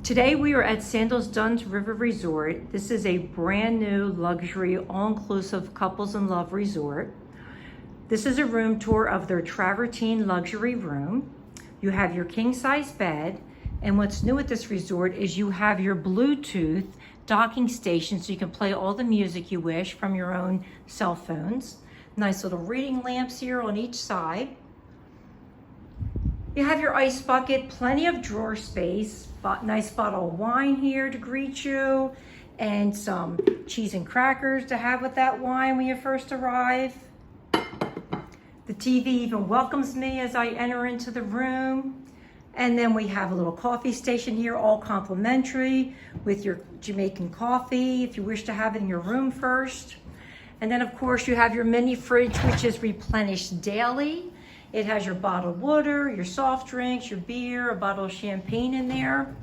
Today we are at Sandals Dunn's River Resort. This is a brand new luxury all-inclusive couples in love resort. This is a room tour of their Travertine Luxury room. You have your king-size bed, and what's new at this resort is you have your Bluetooth docking station so you can play all the music you wish from your own cell phones. Nice little reading lamps here on each side. You have your ice bucket, plenty of drawer space, nice bottle of wine here to greet you, and some cheese and crackers to have with that wine when you first arrive. The TV even welcomes me as I enter into the room. And then we have a little coffee station here, all complimentary, with your Jamaican coffee if you wish to have it in your room first. And then of course you have your mini fridge, which is replenished daily. It has your bottled water, your soft drinks, your beer, a bottle of champagne in there.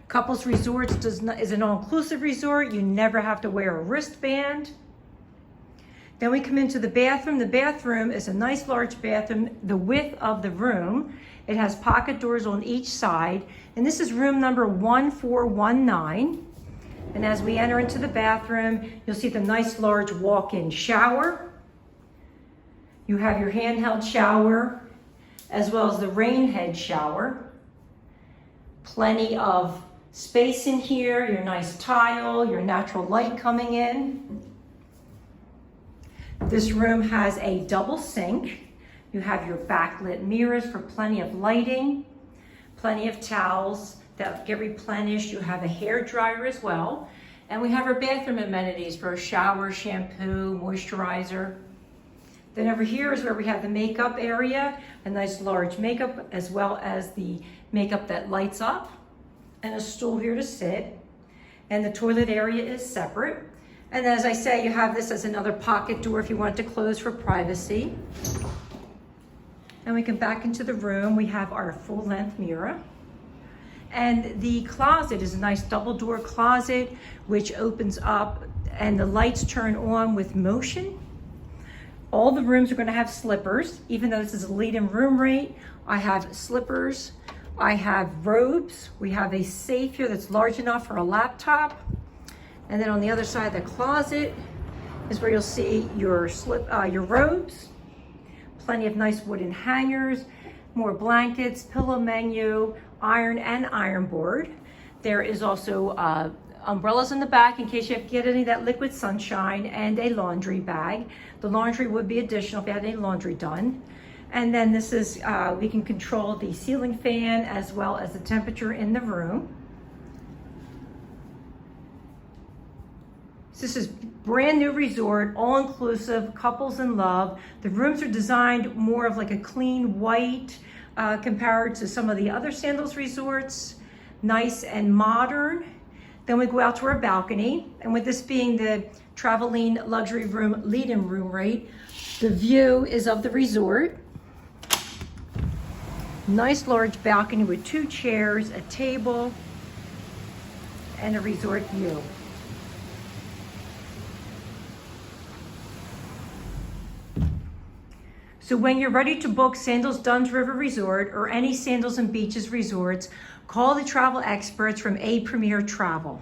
Couples Resorts is an all-inclusive resort. You never have to wear a wristband. Then we come into the bathroom. The bathroom is a nice large bathroom, the width of the room. It has pocket doors on each side. And this is room number 1419. And as we enter into the bathroom, you'll see the nice large walk-in shower. You have your handheld shower, as well as the rain head shower. Plenty of space in here, your nice tile, your natural light coming in. This room has a double sink. You have your backlit mirrors for plenty of lighting, plenty of towels that get replenished. You have a hair dryer as well. And we have our bathroom amenities for a shower, shampoo, moisturizer. Then over here is where we have the makeup area, a nice large makeup, as well as the makeup that lights up, and a stool here to sit. And the toilet area is separate. And as I say, you have this as another pocket door if you want it to close for privacy. And we come back into the room. We have our full-length mirror. And the closet is a nice double door closet, which opens up and the lights turn on with motion. All the rooms are going to have slippers. Even though this is a lead-in room rate, I have slippers. I have robes. We have a safe here that's large enough for a laptop. And then on the other side of the closet is where you'll see your robes. Plenty of nice wooden hangers, more blankets, pillow menu, iron and iron board. There is also umbrellas in the back in case you have to get any of that liquid sunshine, and a laundry bag. The laundry would be additional if you had any laundry done. And then this is, we can control the ceiling fan as well as the temperature in the room. So this is brand new resort, all-inclusive, couples in love. The rooms are designed more of like a clean white compared to some of the other Sandals resorts, nice and modern. Then we go out to our balcony, and with this being the Travertine Luxury room lead-in room rate, the view is of the resort. Nice large balcony with 2 chairs, a table, and a resort view. So when you're ready to book Sandals Dunn's River Resort or any Sandals and Beaches resorts, call the travel experts from A Premier Travel.